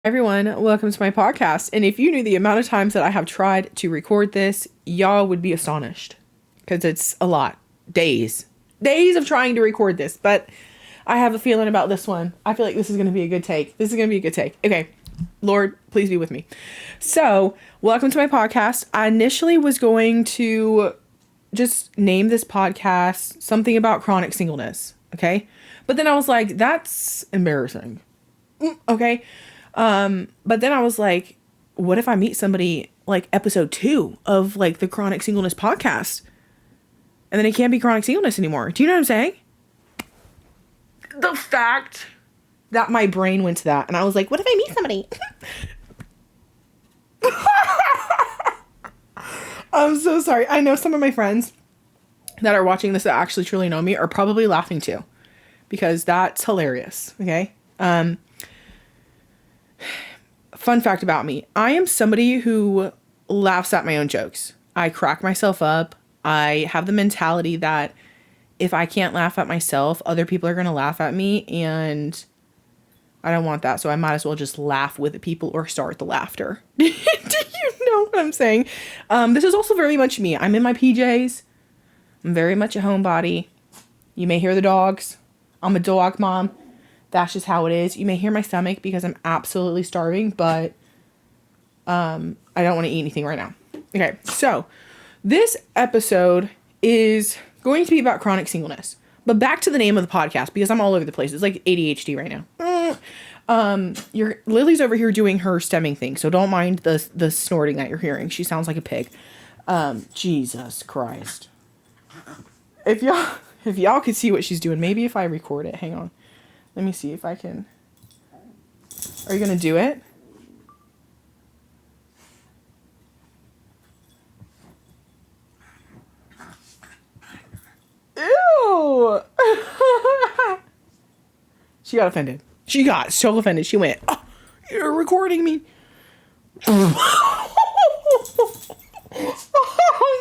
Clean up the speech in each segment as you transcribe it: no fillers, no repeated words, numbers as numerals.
Everyone, welcome to my podcast. And if you knew the amount of times that I have tried to record this, y'all would be astonished because it's a lot. Days of trying to record this, but I have a feeling about this one. I feel like this is going to be a good take. Okay. Lord, please be with me. So, welcome to my podcast. I initially was going to just name this podcast something about chronic singleness. Okay. But then I was like, that's embarrassing. Okay. But then I was like, what if I meet somebody like episode 2 of like the chronic singleness podcast and then it can't be chronic singleness anymore? Do you know what I'm saying? The fact that my brain went to that and I was like, what if I meet somebody? I'm so sorry. I know some of my friends that are watching this that actually truly know me are probably laughing too, because that's hilarious. Okay. Fun fact about me. I am somebody who laughs at my own jokes. I crack myself up. I have the mentality that if I can't laugh at myself, other people are going to laugh at me, and I don't want that. So I might as well just laugh with the people or start the laughter. Do you know what I'm saying? This is also very much me. I'm in my PJs. I'm very much a homebody. You may hear the dogs. I'm a dog mom. That's just how it is. You may hear my stomach because I'm absolutely starving, but I don't want to eat anything right now. Okay, so this episode is going to be about chronic singleness. But back to the name of the podcast, because I'm all over the place. It's like ADHD right now. Your Lily's over here doing her stemming thing, so don't mind the snorting that you're hearing. She sounds like a pig. Jesus Christ. If y'all could see what she's doing, maybe if I record it, hang on. Let me see if I can. Are you going to do it? Ew! She got offended. She got so offended. She went, oh, you're recording me. Oh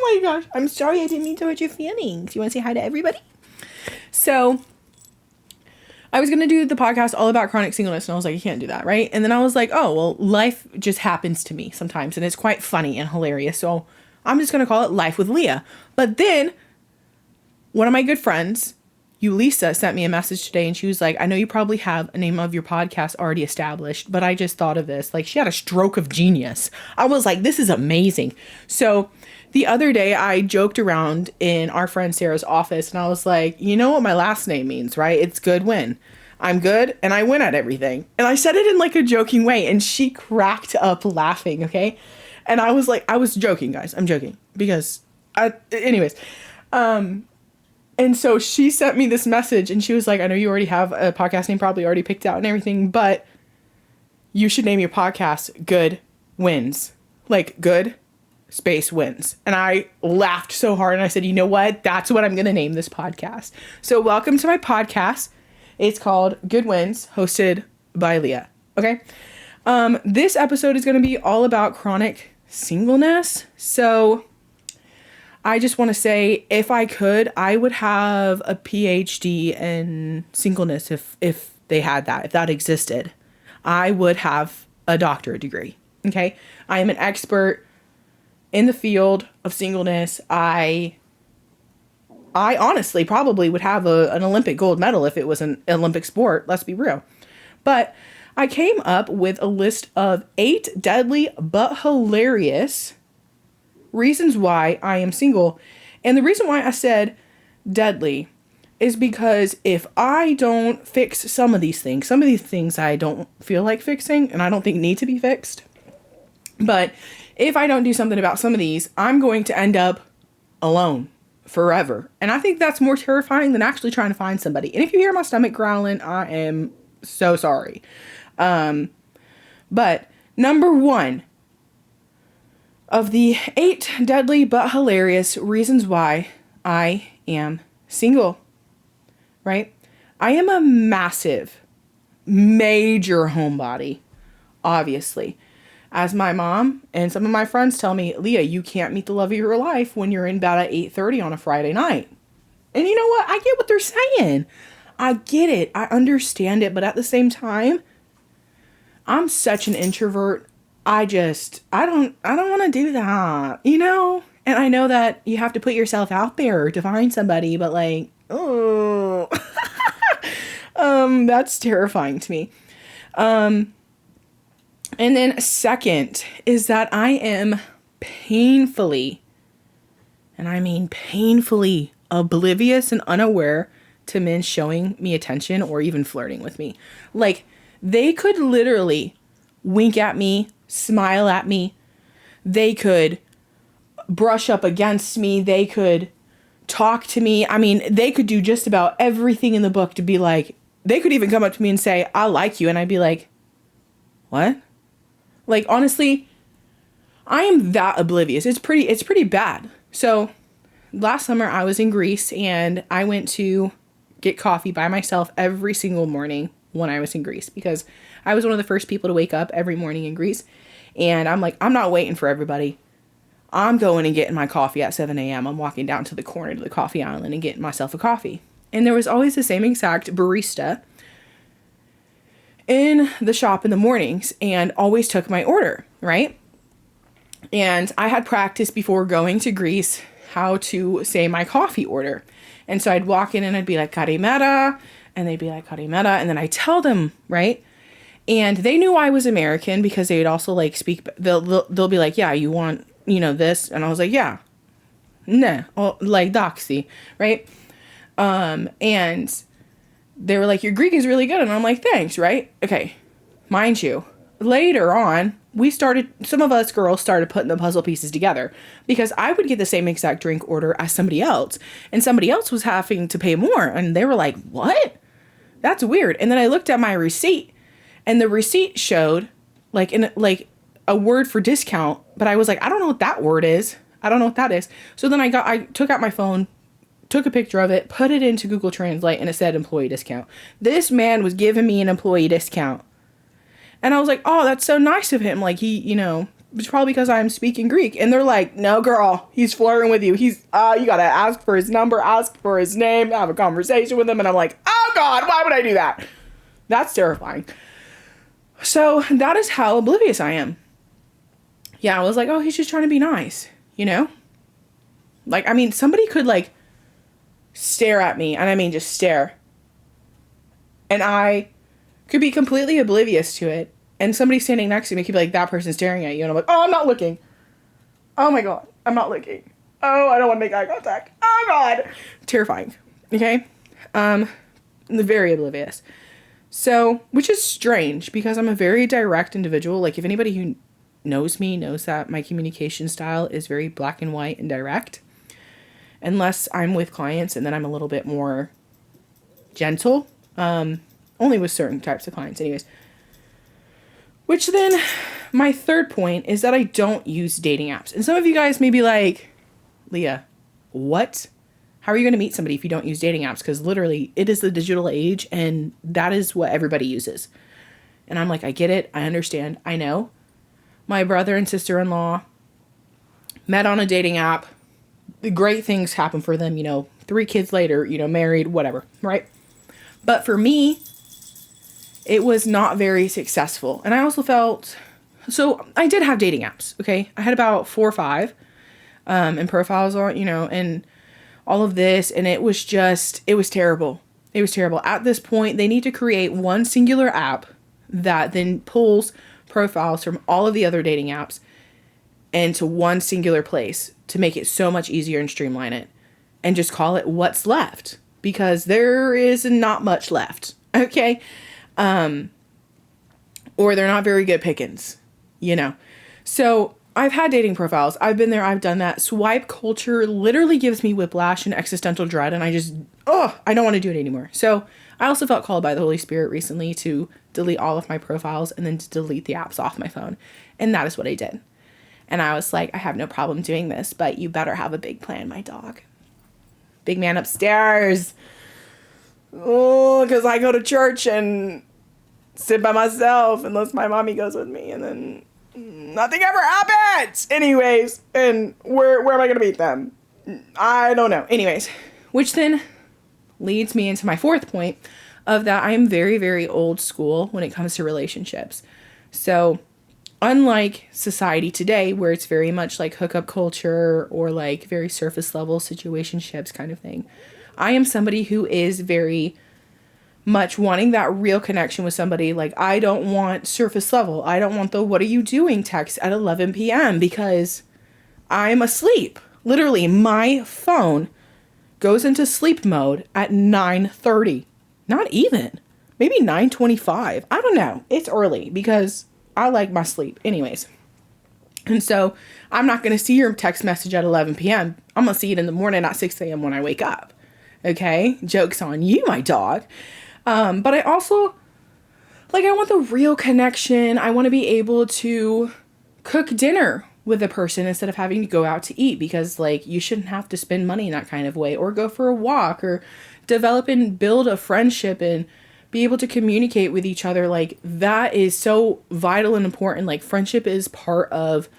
my gosh. I'm sorry, I didn't mean to hurt your feelings. You want to say hi to everybody? So I was going to do the podcast all about chronic singleness, and I was like, I can't do that, right? And then I was like, oh, well, life just happens to me sometimes, and it's quite funny and hilarious, so I'm just going to call it Life with Leah. But then one of my good friends, Ulisa, sent me a message today, and she was like, I know you probably have a name of your podcast already established, but I just thought of this. Like, she had a stroke of genius. I was like, this is amazing. So the other day, I joked around in our friend Sarah's office, and I was like, you know what my last name means, right? It's good win. I'm good, and I win at everything. And I said it in like a joking way, and she cracked up laughing, okay? And I was like, I was joking, guys. I'm joking. Because, anyways. And so she sent me this message, and she was like, I know you already have a podcast name probably already picked out and everything, but you should name your podcast Good Wins. Like, good space wins. And I laughed so hard, and I said, you know what? That's what I'm going to name this podcast. So welcome to my podcast. It's called Good Wins, hosted by Leah. Okay. This episode is going to be all about chronic singleness. So I just want to say, if I could, I would have a PhD in singleness if they had that, if that existed. I would have a doctorate degree. Okay. I am an expert in the field of singleness. I honestly probably would have an Olympic gold medal if it was an Olympic sport. Let's be real. But I came up with a list of 8 deadly but hilarious reasons why I am single. And the reason why I said deadly is because if I don't fix some of these things I don't feel like fixing and I don't think need to be fixed. But if I don't do something about some of these, I'm going to end up alone forever. And I think that's more terrifying than actually trying to find somebody. And if you hear my stomach growling, I am so sorry. But number 1 of the 8 deadly but hilarious reasons why I am single, right? I am a major homebody, obviously. As my mom and some of my friends tell me, Leah, you can't meet the love of your life when you're in bed at 8:30 on a Friday night. And you know what? I get what they're saying. I get it. I understand it. But at the same time, I'm such an introvert. I don't want to do that, you know? And I know that you have to put yourself out there to find somebody, but like, oh, that's terrifying to me. And then second is that I am painfully, and I mean painfully, oblivious and unaware to men showing me attention or even flirting with me. Like, they could literally wink at me, smile at me. They could brush up against me. They could talk to me. I mean, they could do just about everything in the book to be like, they could even come up to me and say, I like you. And I'd be like, what? Like, honestly, I am that oblivious. It's pretty bad. So last summer I was in Greece and I went to get coffee by myself every single morning when I was in Greece because I was one of the first people to wake up every morning in Greece. And I'm like, I'm not waiting for everybody. I'm going and getting my coffee at 7 a.m. I'm walking down to the corner to the coffee island and getting myself a coffee. And there was always the same exact barista in the shop in the mornings and always took my order, right? And I had practiced before going to Greece how to say my coffee order. And so I'd walk in and I'd be like, Karimera, and they'd be like, Karimera, and then I tell them, right? And they knew I was American because they'd also like speak, they'll be like, yeah, you want, you know, this? And I was like, yeah, nah, like doxy, right? And they were like, your Greek is really good. And I'm like, thanks, right? Okay, mind you, later on, some of us girls started putting the puzzle pieces together because I would get the same exact drink order as somebody else and somebody else was having to pay more. And they were like, what? That's weird. And then I looked at my receipt and the receipt showed like a word for discount, but I was like, I don't know what that word is. I don't know what that is. So then I took out my phone, took a picture of it, put it into Google Translate, and it said employee discount. This man was giving me an employee discount. And I was like, oh, that's so nice of him. Like, he, you know, it's probably because I'm speaking Greek. And they're like, no, girl, he's flirting with you. You got to ask for his number, ask for his name, have a conversation with him. And I'm like, oh, God, why would I do that? That's terrifying. So that is how oblivious I am. Yeah, I was like, oh, he's just trying to be nice, you know? Like, I mean, somebody could, like, stare at me, and I mean just stare. And I could be completely oblivious to it, and somebody standing next to me could be like, that person's staring at you, and I'm like, oh, I'm not looking. Oh, my God, I'm not looking. Oh, I don't want to make eye contact. Oh, God. Terrifying, okay? Very oblivious. So, which is strange, because I'm a very direct individual. Like, if anybody who knows me knows that my communication style is very black and white and direct. Unless I'm with clients, and then I'm a little bit more gentle. Only with certain types of clients anyways. Which then, my third point is that I don't use dating apps. And some of you guys may be like, Leah, what? How are you going to meet somebody if you don't use dating apps? Because literally, it is the digital age, and that is what everybody uses. And I'm like, I get it. I understand. I know. My brother and sister-in-law met on a dating app. Great things happen for them, you know, 3 kids later, you know, married, whatever, right? But for me, it was not very successful. And I also felt, so I did have dating apps, okay? I had about 4 or 5 and profiles on, you know, and all of this. And it was terrible. It was terrible. At this point, they need to create one singular app that then pulls profiles from all of the other dating apps into one singular place to make it so much easier and streamline it, and just call it What's Left, because there is not much left, okay? Or they're not very good pickings, you know? So I've had dating profiles. I've been there. I've done that. Swipe culture literally gives me whiplash and existential dread, and I don't want to do it anymore. So I also felt called by the Holy Spirit recently to delete all of my profiles and then to delete the apps off my phone. And that is what I did. And I was like, I have no problem doing this, but you better have a big plan, my dog. Big man upstairs. Oh, because I go to church and sit by myself unless my mommy goes with me, and then nothing ever happens. Anyways, and where am I going to meet them? I don't know. Anyways, which then leads me into my fourth point of that I am very, very old school when it comes to relationships. So unlike society today, where it's very much like hookup culture or like very surface level situationships kind of thing, I am somebody who is very much wanting that real connection with somebody. Like, I don't want surface level. I don't want the "what are you doing" text at 11 p.m. because I'm asleep. Literally, my phone goes into sleep mode at 9:30. Not even. Maybe 9:25. I don't know. It's early because I like my sleep. Anyways. And so I'm not going to see your text message at 11 p.m. I'm going to see it in the morning at 6 a.m. when I wake up. Okay? Joke's on you, my dog. But I also, like, I want the real connection. I want to be able to cook dinner with a person instead of having to go out to eat, because, like, you shouldn't have to spend money in that kind of way, or go for a walk, or develop and build a friendship and be able to communicate with each other. Like, that is so vital and important. Like, friendship is part of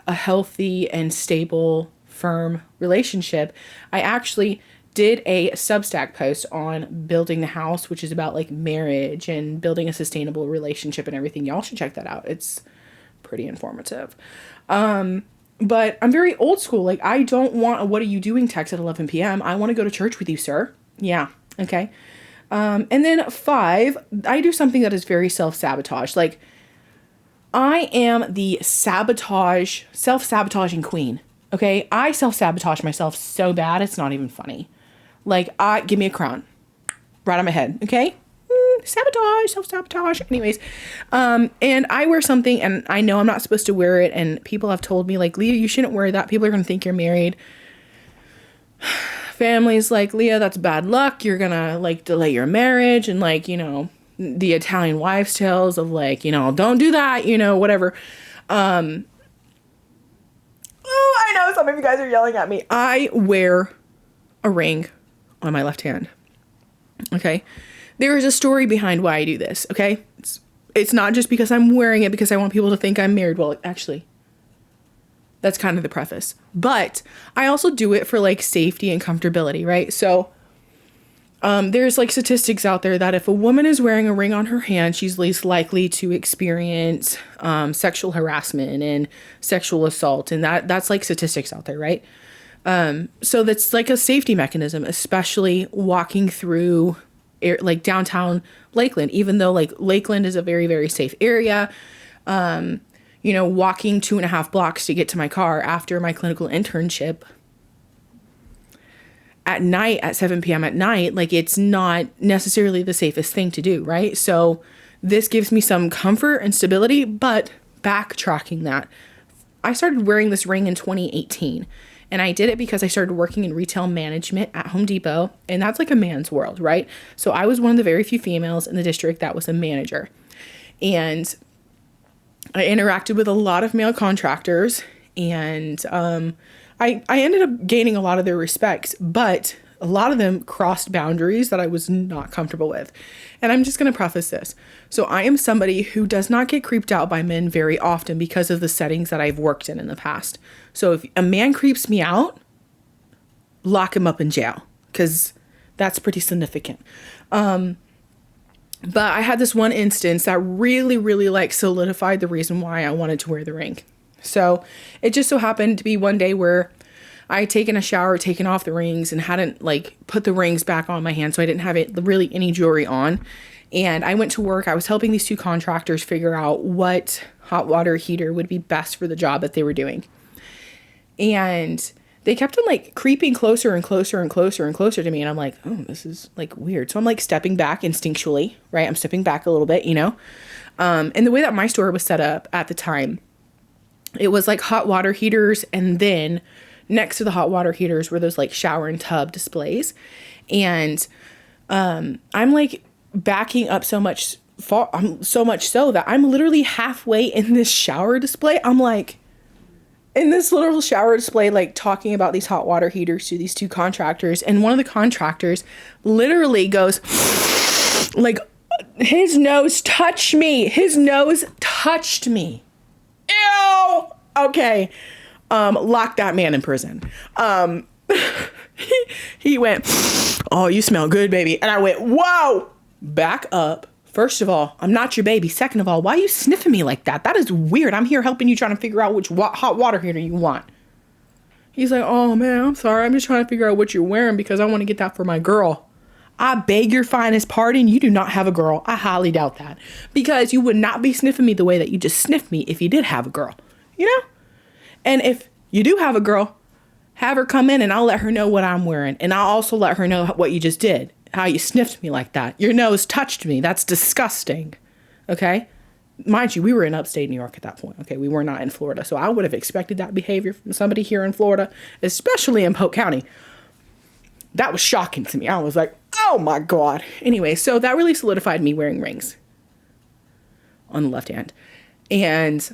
a healthy and stable, firm relationship. I actually did a Substack post on building the house, which is about like marriage and building a sustainable relationship and everything. Y'all should check that out. It's pretty informative. But I'm very old school. Like, I don't want a "what are you doing" text at 11 p.m. I want to go to church with you, sir. Yeah. Okay. And then 5, I do something that is very self-sabotage. Like, I am the self-sabotaging queen. Okay. I self-sabotage myself so bad, it's not even funny. Like, give me a crown right on my head. Okay. Sabotage, self-sabotage. Anyways. And I wear something, and I know I'm not supposed to wear it. And people have told me, like, "Leah, you shouldn't wear that. People are going to think you're married." Family's like, "Leah, that's bad luck. You're gonna, like, delay your marriage." And, like, you know, the Italian wives' tales of, like, you know, don't do that, you know, whatever. Oh, I know some of you guys are yelling at me. I wear a ring on my left hand. Okay. There is a story behind why I do this. Okay. It's not just because I'm wearing it because I want people to think I'm married. Well, actually, that's kind of the preface. But I also do it for, like, safety and comfortability, right? So there's, like, statistics out there that if a woman is wearing a ring on her hand, she's least likely to experience sexual harassment and sexual assault. And that's like statistics out there, right? So that's like a safety mechanism, especially walking through like downtown Lakeland, even though, like, Lakeland is a very, very safe area. You know, walking 2.5 blocks to get to my car after my clinical internship at night at 7 p.m. at night, like, it's not necessarily the safest thing to do, right? So this gives me some comfort and stability. But backtracking that, I started wearing this ring in 2018. And I did it because I started working in retail management at Home Depot. And that's like a man's world, right? So I was one of the very few females in the district that was a manager. And I interacted with a lot of male contractors. And I ended up gaining a lot of their respect. But a lot of them crossed boundaries that I was not comfortable with. And I'm just going to preface this. So I am somebody who does not get creeped out by men very often because of the settings that I've worked in the past. So if a man creeps me out, lock him up in jail, because that's pretty significant. But I had this one instance that really, really, like, solidified the reason why I wanted to wear the ring. So it just so happened to be one day where I had taken a shower, taken off the rings, and hadn't, like, put the rings back on my hand. So I didn't have really any jewelry on. And I went to work. I was helping these 2 contractors figure out what hot water heater would be best for the job that they were doing. And they kept on, like, creeping closer and closer and closer and closer to me. And I'm like, oh, this is, like, weird. So I'm, like, stepping back instinctually, right? I'm stepping back a little bit, you know? And the way that my store was set up at the time, it was, like, hot water heaters, and then next to the hot water heaters were those, like, shower and tub displays. And I'm, like, backing up so much so that I'm literally halfway in this shower display. I'm, like, in this little shower display, like, talking about these hot water heaters to these 2 contractors. And one of the contractors literally goes, like, his nose touched me. His nose touched me. Ew. Okay. Lock that man in prison. He went, oh, you smell good, baby. And I went, whoa, back up First of all, I'm not your baby. Second of all, why are you sniffing me like that? That is weird. I'm here helping you, trying to figure out which hot water heater you want. He's like, oh man, I'm sorry. I'm just trying to figure out what you're wearing because I want to get that for my girl. I beg your finest pardon. You do not have a girl. I highly doubt that. Because you would not be sniffing me the way that you just sniffed me if you did have a girl. You know? And if you do have a girl, have her come in and I'll let her know what I'm wearing. And I'll also let her know what you just did. How you sniffed me like that. Your nose touched me. That's disgusting. Okay? Mind you, we were in upstate New York at that point. Okay? We were not in Florida. So I would have expected that behavior from somebody here in Florida, especially in Polk County. That was shocking to me. I was like, oh my God. Anyway, so that really solidified me wearing rings on the left hand. And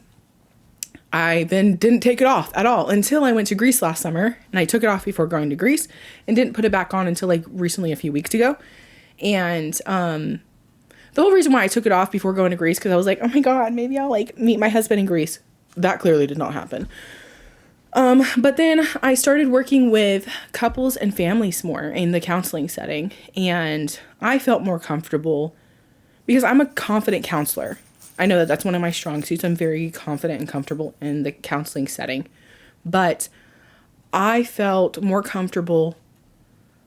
I then didn't take it off at all until I went to Greece last summer. And I took it off before going to Greece and didn't put it back on until like recently, a few weeks ago. And the whole reason why I took it off before going to Greece, because I was like, oh my God, maybe I'll like meet my husband in Greece. That clearly did not happen. But then I started working with couples and families more in the counseling setting. And I felt more comfortable because I'm a confident counselor. I know that that's one of my strong suits. I'm very confident and comfortable in the counseling setting. But I felt more comfortable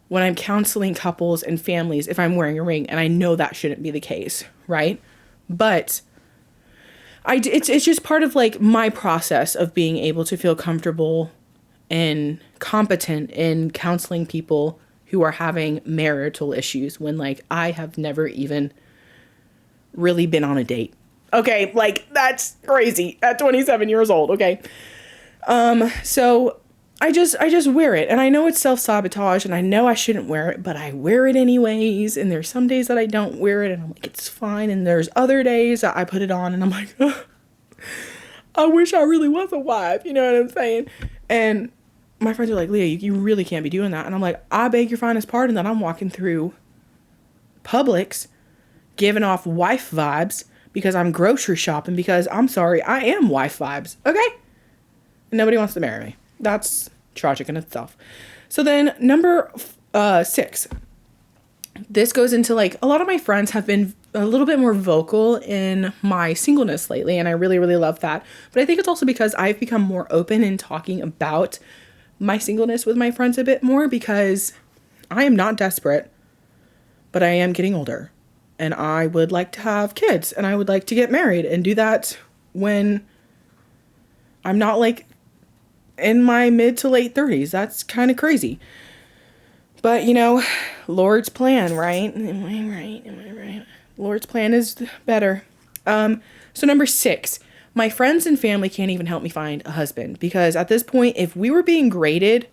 when I'm counseling couples and families if I'm wearing a ring. And I know that shouldn't be the case, right? But it's just part of like my process of being able to feel comfortable and competent in counseling people who are having marital issues when like I have never even really been on a date. Okay, like that's crazy at 27 years old, okay? So I just wear it, and I know it's self-sabotage, and I know I shouldn't wear it, but I wear it anyways, and there's some days that I don't wear it, and I'm like, it's fine, and there's other days that I put it on, and I'm like, ugh, I wish I really was a wife, you know what I'm saying? And my friends are like, Leah, you really can't be doing that, and I'm like, I beg your finest pardon that I'm walking through Publix, giving off wife vibes, because I'm grocery shopping, because I'm sorry, I am wife vibes, okay? And nobody wants to marry me. That's tragic in itself. So then number 6, this goes into like, a lot of my friends have been a little bit more vocal in my singleness lately, and I really, really love that. But I think it's also because I've become more open in talking about my singleness with my friends a bit more, because I am not desperate, but I am getting older. And I would like to have kids, and I would like to get married and do that when I'm not like in my mid to late 30s. That's kind of crazy. But, you know, Lord's plan, right? Am I right? Am I right? Lord's plan is better. So number 6, my friends and family can't even help me find a husband, because at this point, if we were being graded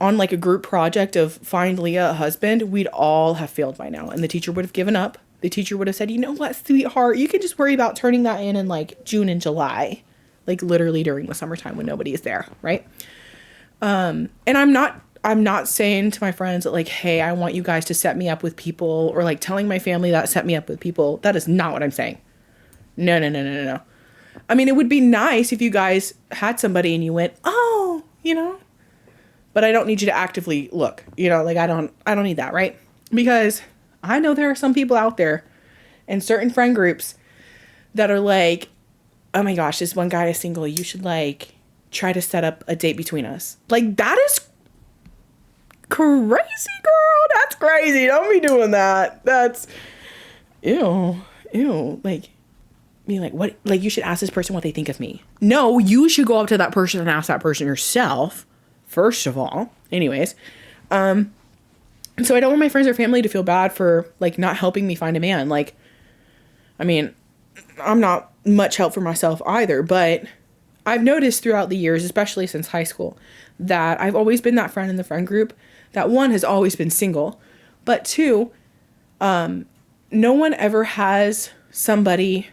on like a group project of find Leah a husband, we'd all have failed by now. And the teacher would have given up. The teacher would have said, you know what, sweetheart, you can just worry about turning that in like June and July, like literally during the summertime when nobody is there. Right. And I'm not saying to my friends that like, hey, I want you guys to set me up with people, or like telling my family that set me up with people. That is not what I'm saying. No. I mean, it would be nice if you guys had somebody and you went, oh, you know, but I don't need you to actively look, you know, like I don't need that, right? Because I know there are some people out there in certain friend groups that are like, oh my gosh, this one guy is single. You should like try to set up a date between us. Like, that is crazy, girl. That's crazy. Don't be doing that. That's ew. Like, being like, what? Like, you should ask this person what they think of me. No, you should go up to that person and ask that person yourself. First of all, anyways, so I don't want my friends or family to feel bad for like not helping me find a man. Like, I mean, I'm not much help for myself either, but I've noticed throughout the years, especially since high school, that I've always been that friend in the friend group that, one, has always been single, but 2, no one ever has somebody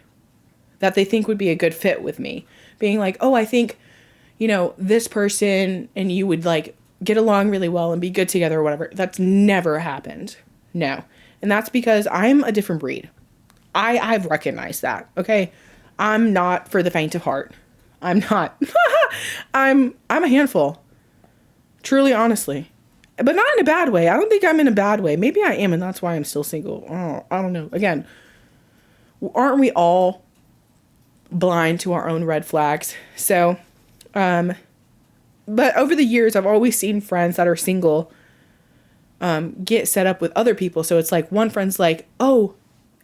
that they think would be a good fit with me, being like, oh, I think, you know, this person and you would like get along really well and be good together or whatever. That's never happened. No. And that's because I'm a different breed. I've recognized that. Okay. I'm not for the faint of heart. I'm not. I'm a handful. Truly, honestly. but not in a bad way. I don't think I'm in a bad way. Maybe I am, and that's why I'm still single. Oh, I don't know. Again, aren't we all blind to our own red flags? So, but over the years, I've always seen friends that are single get set up with other people. So it's like one friend's like, oh,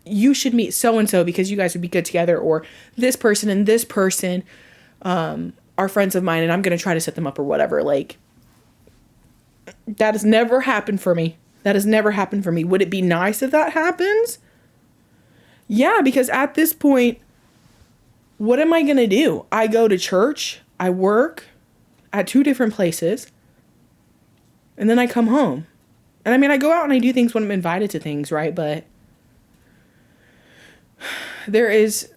you should meet so-and-so because you guys would be good together. Or this person and this person are friends of mine and I'm going to try to set them up or whatever. Like, that has never happened for me. That has never happened for me. Would it be nice if that happens? Yeah, because at this point, what am I going to do? I go to church. I work at 2 different places. And then I come home. And I mean, I go out and I do things when I'm invited to things, right? But there is,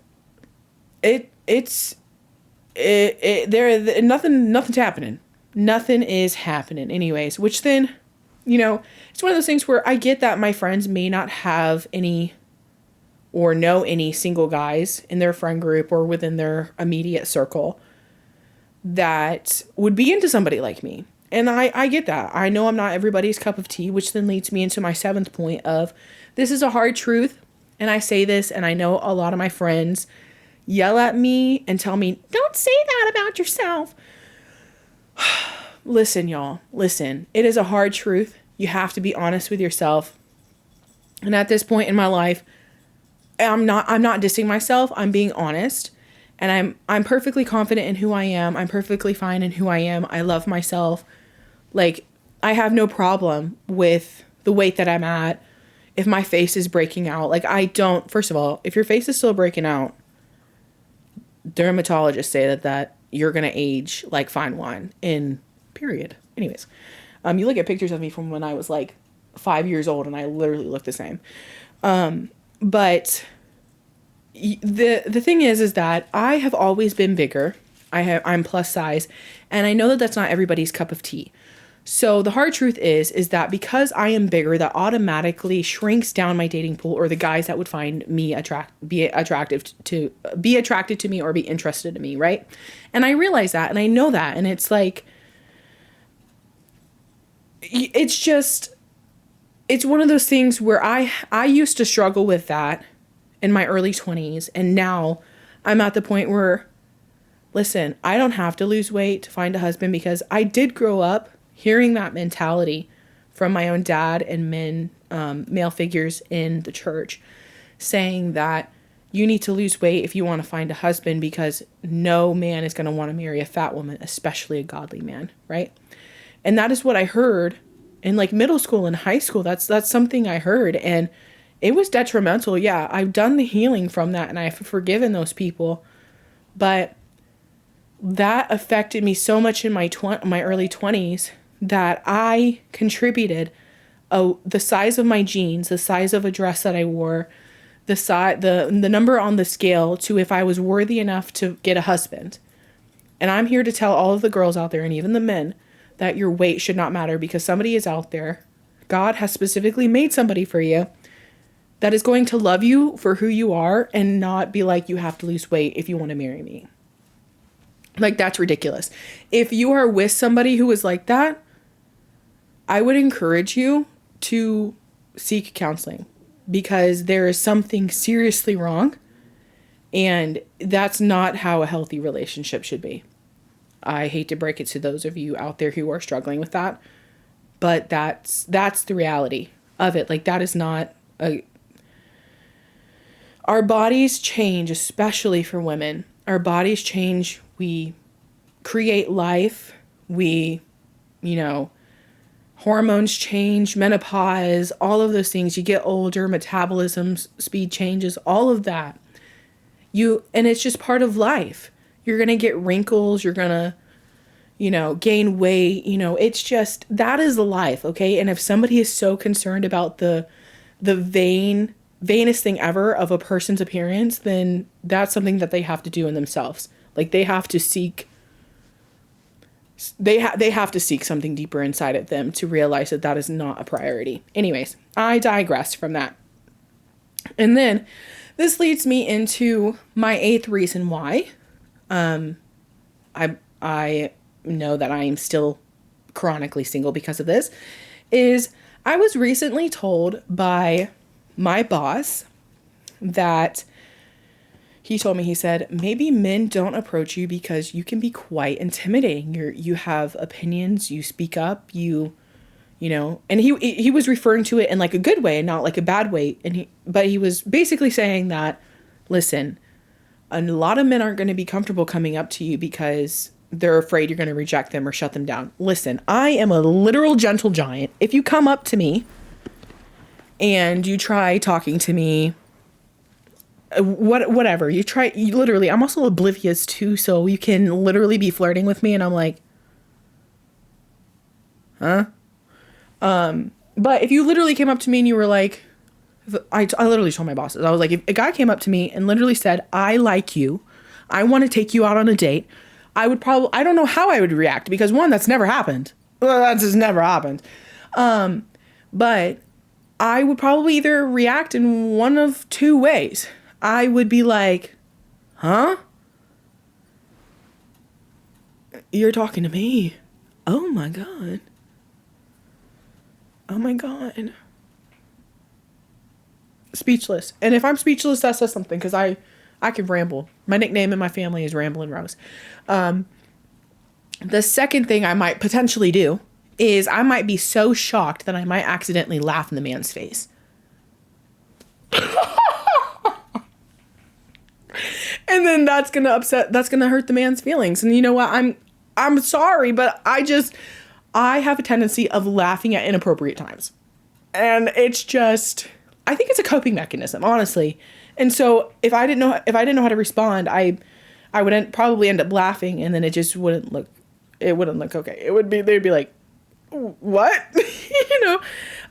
nothing's happening. Nothing is happening anyways, which then, you know, it's one of those things where I get that my friends may not have any or know any single guys in their friend group or within their immediate circle that would be into somebody like me. And I get that. I know I'm not everybody's cup of tea, which then leads me into my 7th point of this is a hard truth. And I say this, and I know a lot of my friends yell at me and tell me, don't say that about yourself. Listen, y'all, listen. It is a hard truth. You have to be honest with yourself. And at this point in my life, I'm not dissing myself. I'm being honest. And I'm perfectly confident in who I am. I'm perfectly fine in who I am. I love myself. Like, I have no problem with the weight that I'm at. If my face is breaking out, like first of all, if your face is still breaking out, dermatologists say that you're going to age like fine wine in period. Anyways, you look at pictures of me from when I was like 5 years old and I literally look the same. But the thing is that I have always been bigger. I'm plus size, and I know that that's not everybody's cup of tea. So the hard truth is that because I am bigger, that automatically shrinks down my dating pool, or the guys that would find me be attracted to me or be interested in me, right? And I realize that, and I know that, and it's like, it's one of those things where I used to struggle with that in my early 20s, and now I'm at the point where, listen, I don't have to lose weight to find a husband, because I did grow up hearing that mentality from my own dad and male figures in the church, saying that you need to lose weight if you want to find a husband, because no man is going to want to marry a fat woman, especially a godly man, right? And that is what I heard in like middle school and high school. That's something I heard, and it was detrimental. Yeah, I've done the healing from that, and I've forgiven those people, but that affected me so much in my early 20s that I contributed the size of my jeans, the size of a dress that I wore, the number on the scale to if I was worthy enough to get a husband. And I'm here to tell all of the girls out there, and even the men, that your weight should not matter, because somebody is out there. God has specifically made somebody for you that is going to love you for who you are and not be like, you have to lose weight if you want to marry me. Like, that's ridiculous. If you are with somebody who is like that, I would encourage you to seek counseling, because there is something seriously wrong, and that's not how a healthy relationship should be. I hate to break it to those of you out there who are struggling with that, but that's the reality of it. Like, that is not our bodies change, especially for women. Our bodies change. We create life. Hormones change, menopause, all of those things. You get older, metabolism speed changes, all of that. And it's just part of life. You're going to get wrinkles. You're going to, gain weight. It's just, that is life. Okay. And if somebody is so concerned about the vainest thing ever of a person's appearance, then that's something that they have to do in themselves. Like, they have to seek something deeper inside of them to realize that that is not a priority. Anyways, I digress from that. And then this leads me into my 8th reason why I know that I am still chronically single because of this, is I was recently told by my boss that he told me, he said, maybe men don't approach you because you can be quite intimidating. You have opinions, you speak up, you know, and he was referring to it in like a good way and not like a bad way. But he was basically saying that, listen, a lot of men aren't going to be comfortable coming up to you because they're afraid you're going to reject them or shut them down. Listen, I am a literal gentle giant. If you come up to me and you try talking to me, whatever, you literally, I'm also oblivious too. So you can literally be flirting with me and I'm like, huh? But if you literally came up to me and you were like, I literally told my bosses, I was like, if a guy came up to me and literally said, I like you, I want to take you out on a date, I don't know how I would react because one, that's never happened. Well, that just never happened. But I would probably either react in one of two ways. I would be like, huh? You're talking to me. Oh my God. Oh my God. Speechless. And if I'm speechless, that says something because I can ramble. My nickname in my family is Ramblin' Rose. The second thing I might potentially do is I might be so shocked that I might accidentally laugh in the man's face. And then that's going to hurt the man's feelings. And you know what? I'm sorry, but I have a tendency of laughing at inappropriate times. And it's just, I think it's a coping mechanism, honestly. And so if I didn't know how to respond, I would probably end up laughing, and then it just wouldn't look okay. They'd be like, what? You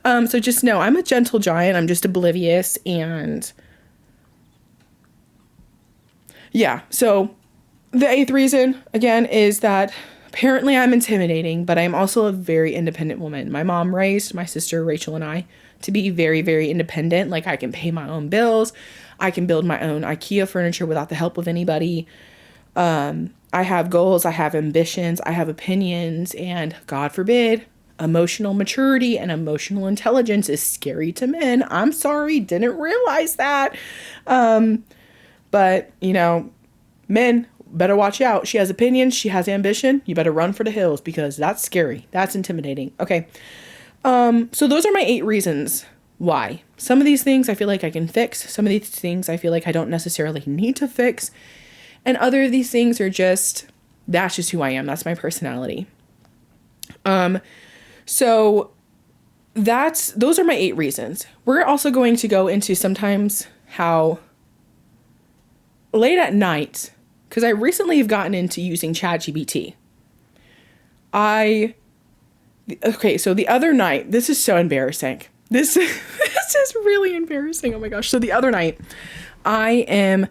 know? So just know I'm a gentle giant. I'm just oblivious. And yeah. So the eighth reason, again, is that apparently I'm intimidating, but I'm also a very independent woman. My mom raised my sister, Rachel, and I to be very, very independent. Like, I can pay my own bills. I can build my own IKEA furniture without the help of anybody. I have goals. I have ambitions. I have opinions. And God forbid, emotional maturity and emotional intelligence is scary to men. I'm sorry. Didn't realize that. But, you know, men, better watch out. She has opinions. She has ambition. You better run for the hills because that's scary. That's intimidating. Okay. So those are my 8 reasons why. Some of these things I feel like I can fix. Some of these things I feel like I don't necessarily need to fix. And other of these things are that's just who I am. That's my personality. So those are my 8 reasons. We're also going to go into sometimes how late at night, because I recently have gotten into using ChatGPT. Okay, so the other night, this is so embarrassing. This is really embarrassing. Oh my gosh. So the other night, I am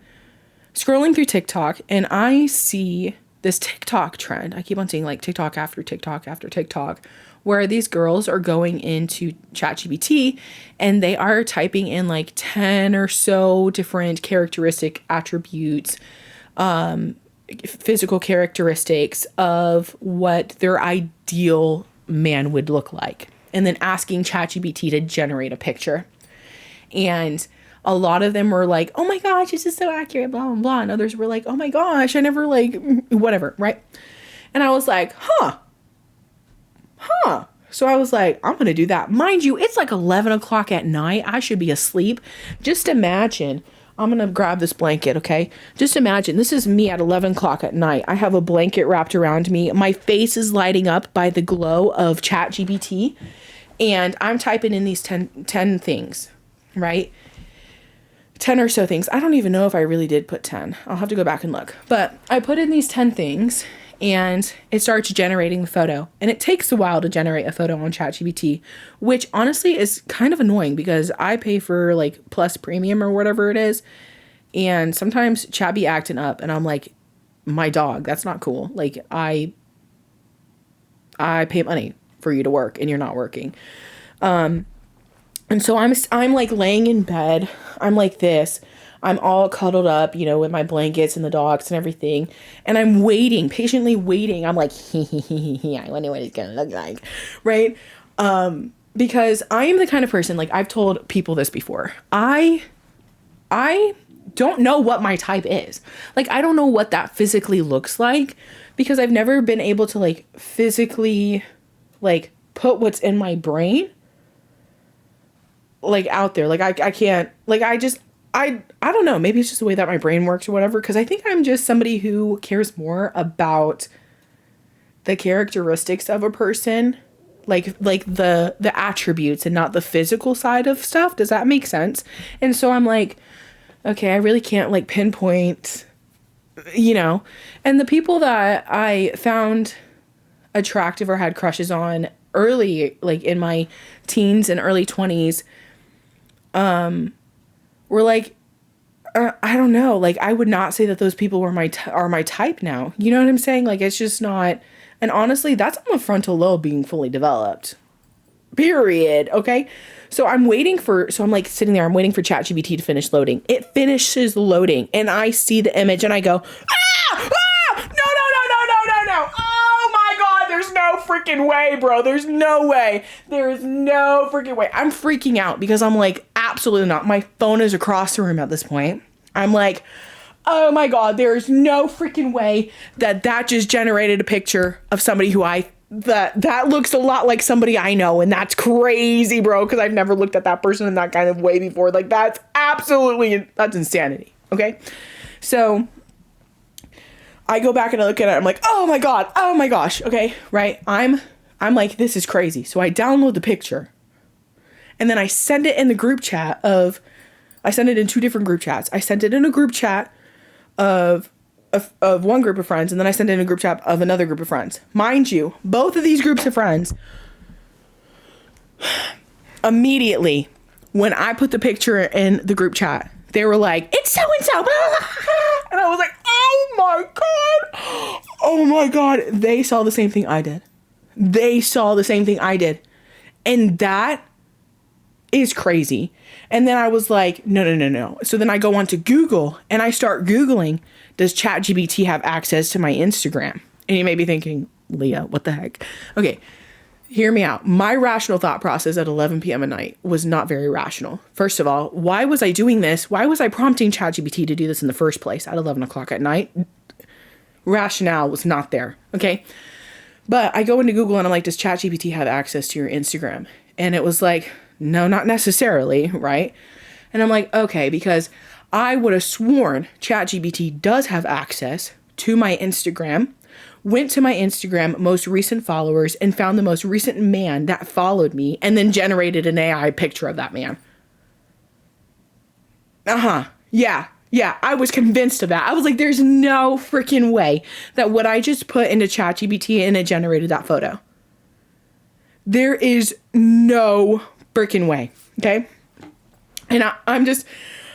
scrolling through TikTok and I see this TikTok trend. I keep on seeing like TikTok after TikTok after TikTok, where these girls are going into ChatGPT and they are typing in like 10 or so different characteristic attributes, physical characteristics of what their ideal man would look like, and then asking ChatGPT to generate a picture. And a lot of them were like, oh my gosh, this is so accurate, blah, blah, blah. And others were like, oh my gosh, I never whatever, right? And I was like, huh. So I was like, I'm going to do that. Mind you, it's like 11 o'clock at night. I should be asleep. Just imagine. I'm going to grab this blanket, okay? Just imagine, this is me at 11 o'clock at night. I have a blanket wrapped around me. My face is lighting up by the glow of ChatGPT. And I'm typing in these 10 things, right? 10 or so things. I don't even know if I really did put 10. I'll have to go back and look. But I put in these 10 things and it starts generating the photo. And it takes a while to generate a photo on ChatGPT, which honestly is kind of annoying because I pay for like Plus Premium or whatever it is. And sometimes Chat be acting up and I'm like, my dog, that's not cool. Like I pay money for you to work and you're not working. And so I'm like laying in bed. I'm like this. I'm all cuddled up, you know, with my blankets and the dogs and everything. And I'm waiting, patiently waiting. I'm like, I wonder what it's going to look like. Right. because I am the kind of person, like I've told people this before. I don't know what my type is. Like, I don't know what that physically looks like because I've never been able to like physically like put what's in my brain like out there. Like I can't, like I don't know, maybe it's just the way that my brain works or whatever, because I think I'm just somebody who cares more about the characteristics of a person, like the attributes and not the physical side of stuff. Does that make sense? And so I'm like, okay, I really can't like pinpoint, you know. And the people that I found attractive or had crushes on early, like in my teens and early 20s, were like, I don't know, like I would not say that those people were are my type now. You know what I'm saying? Like, it's just not. And honestly, that's on the frontal lobe being fully developed. Period. Okay. So I'm like sitting there, I'm waiting for ChatGPT to finish loading. It finishes loading and I see the image and I go, no. Oh my God. There's no freaking way, bro. There's no way. There is no freaking way. I'm freaking out because I'm like, absolutely not. My phone is across the room at this point. I'm like, oh my God, there's no freaking way that just generated a picture of somebody who that looks a lot like somebody I know. And that's crazy, bro. Cause I've never looked at that person in that kind of way before. Like that's insanity. Okay. So I go back and I look at it. I'm like, oh my God. Oh my gosh. Okay. Right. I'm like, this is crazy. So I download the picture and then I send it in the group chat I sent it in two different group chats. I sent it in a group chat of one group of friends, and then I sent it in a group chat of another group of friends. Mind you, both of these groups of friends, immediately, when I put the picture in the group chat, they were like, it's so-and-so. And I was like, oh my God. They saw the same thing I did. And that is crazy. And then I was like, no. So then I go on to Google and I start Googling, does ChatGPT have access to my Instagram? And you may be thinking, Leah, what the heck? Okay, hear me out. My rational thought process at 11 p.m. at night was not very rational. First of all, why was I doing this? Why was I prompting ChatGPT to do this in the first place at 11 o'clock at night? Rationale was not there, okay? But I go into Google and I'm like, does ChatGPT have access to your Instagram? And it was like, no, not necessarily, right? And I'm like, okay, because I would have sworn ChatGPT does have access to my Instagram, went to my Instagram most recent followers and found the most recent man that followed me and then generated an AI picture of that man. Yeah, I was convinced of that. I was like, there's no freaking way that what I just put into ChatGPT and it generated that photo. There is no freaking way. Okay. And I'm just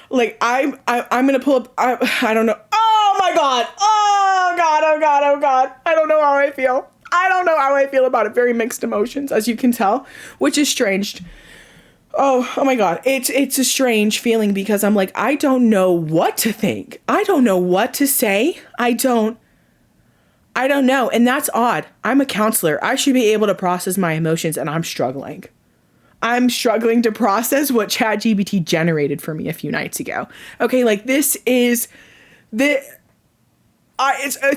like, I'm going to pull up. I don't know. Oh my God. Oh God. I don't know how I feel about it. Very mixed emotions, as you can tell, which is strange. Oh my God. It's a strange feeling because I'm like, I don't know what to think. I don't know what to say. I don't know. And that's odd. I'm a counselor. I should be able to process my emotions and I'm struggling. I'm struggling to process what ChatGPT generated for me a few nights ago. Okay, like it's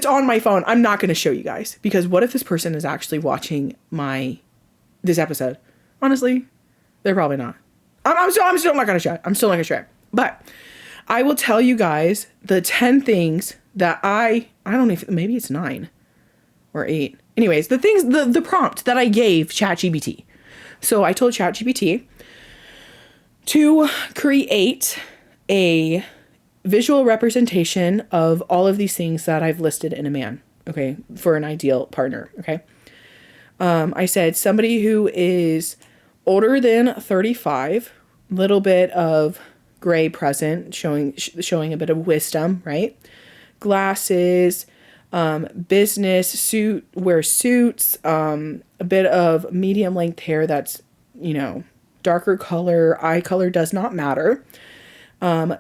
on my phone. I'm not going to show you guys because what if this person is actually watching this episode? Honestly, they're probably not. I'm still not going to show it. I'm still not going to show it. But I will tell you guys the 10 things that I don't know if maybe it's 9 or 8. Anyways, the prompt that I gave ChatGPT. So I told ChatGPT to create a visual representation of all of these things that I've listed in a man, okay, for an ideal partner, okay? I said somebody who is older than 35, little bit of gray present, showing a bit of wisdom, right? Glasses, business suit, wears suits, a bit of medium length hair that's, darker color, eye color does not matter.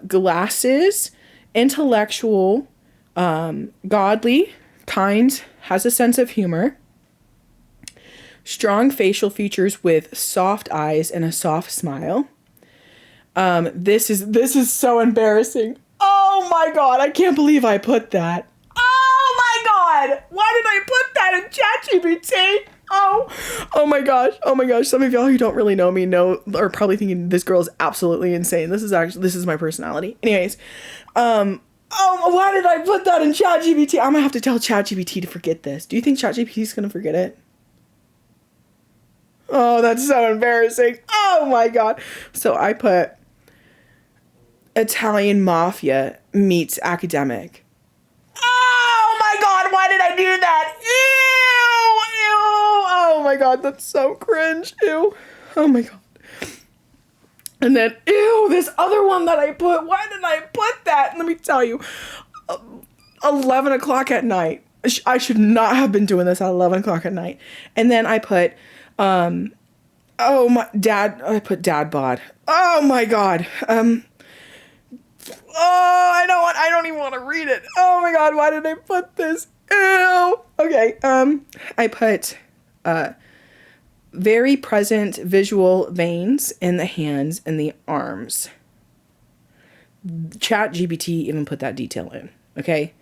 Glasses, intellectual, godly, kind, has a sense of humor, strong facial features with soft eyes and a soft smile. This is so embarrassing. Oh my God, I can't believe I put that. Oh my God, why did I put that in ChatGPT? Oh my gosh. Some of y'all who don't really know me are probably thinking this girl is absolutely insane. This is my personality. Anyways, why did I put that in ChatGPT? I'm gonna have to tell ChatGPT to forget this. Do you think ChatGPT is gonna forget it? Oh, that's so embarrassing. Oh my God. So I put Italian mafia meets academic. Oh my God, why did I do that? Ew. Oh my God, that's so cringe. Ew. Oh my God. And then, ew, this other one that I put. Why did I put that? Let me tell you. 11 o'clock at night. I should not have been doing this at 11 o'clock at night. And then I put, I put dad bod. Oh my God. I don't even want to read it. Oh my God, why did I put this? Ew. Okay, I put, very present visual veins in the hands and the arms. ChatGPT even put that detail in, okay?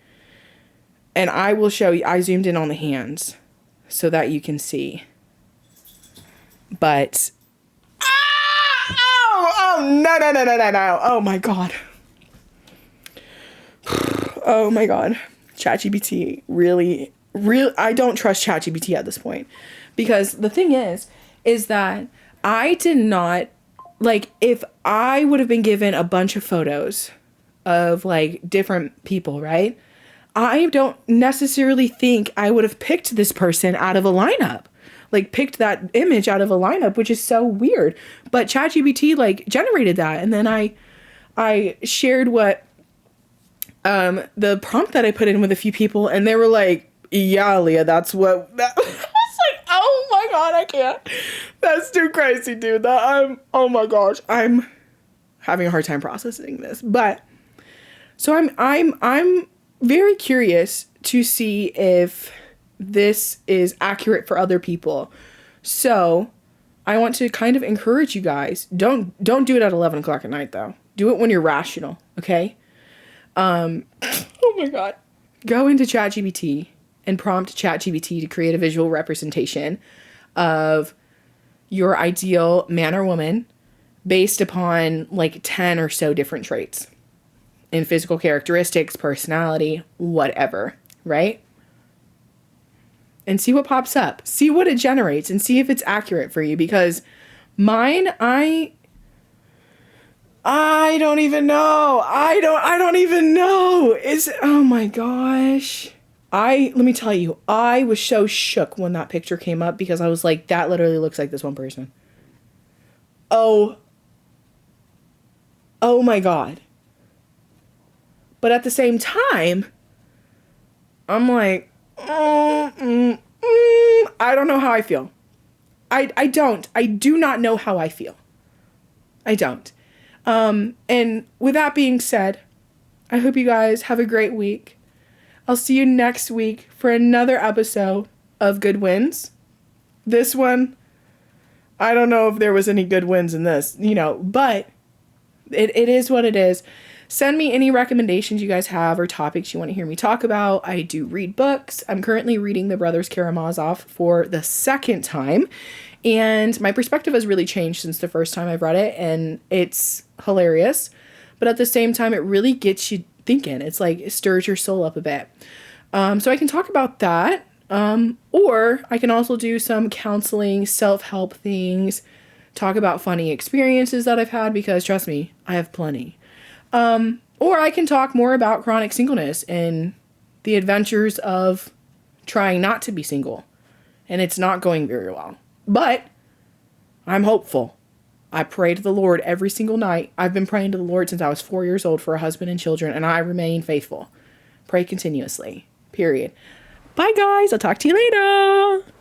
And I will show you, I zoomed in on the hands so that you can see. But, no. Oh my God. Oh my God. ChatGPT really, I don't trust ChatGPT at this point. Because the thing is that I did not, like, if I would have been given a bunch of photos of, like, different people, right? I don't necessarily think I would have picked this person out of a lineup. Like, picked that image out of a lineup, which is so weird. But ChatGPT, like, generated that. And then I shared what, the prompt that I put in with a few people, and they were like, yeah, Leah, that's what... Oh my God, I can't. That's too crazy, dude. Oh my gosh, I'm having a hard time processing this. But so I'm very curious to see if this is accurate for other people. So I want to kind of encourage you guys. Don't do it at 11 o'clock at night though. Do it when you're rational, okay? Oh my God. Go into ChatGPT and prompt ChatGPT to create a visual representation of your ideal man or woman based upon like 10 or so different traits in physical characteristics, personality, whatever, right? And see what pops up. See what it generates and see if it's accurate for you, because mine, I don't even know. I don't even know. Oh my gosh. Let me tell you, I was so shook when that picture came up because I was like, that literally looks like this one person. Oh my God. But at the same time, I'm like, I don't know how I feel. I do not know how I feel. I don't. And with that being said, I hope you guys have a great week. I'll see you next week for another episode of Good Wins. This one, I don't know if there was any good wins in this, but it is what it is. Send me any recommendations you guys have or topics you want to hear me talk about. I do read books. I'm currently reading The Brothers Karamazov for the second time, and my perspective has really changed since the first time I've read it, and it's hilarious. But at the same time, it really gets you thinking. It's like it stirs your soul up a bit. So I can talk about that. Or I can also do some counseling, self-help things, talk about funny experiences that I've had, because trust me, I have plenty. Or I can talk more about chronic singleness and the adventures of trying not to be single. And it's not going very well. But I'm hopeful. I pray to the Lord every single night. I've been praying to the Lord since I was 4 years old for a husband and children, and I remain faithful. Pray continuously. Period. Bye, guys. I'll talk to you later.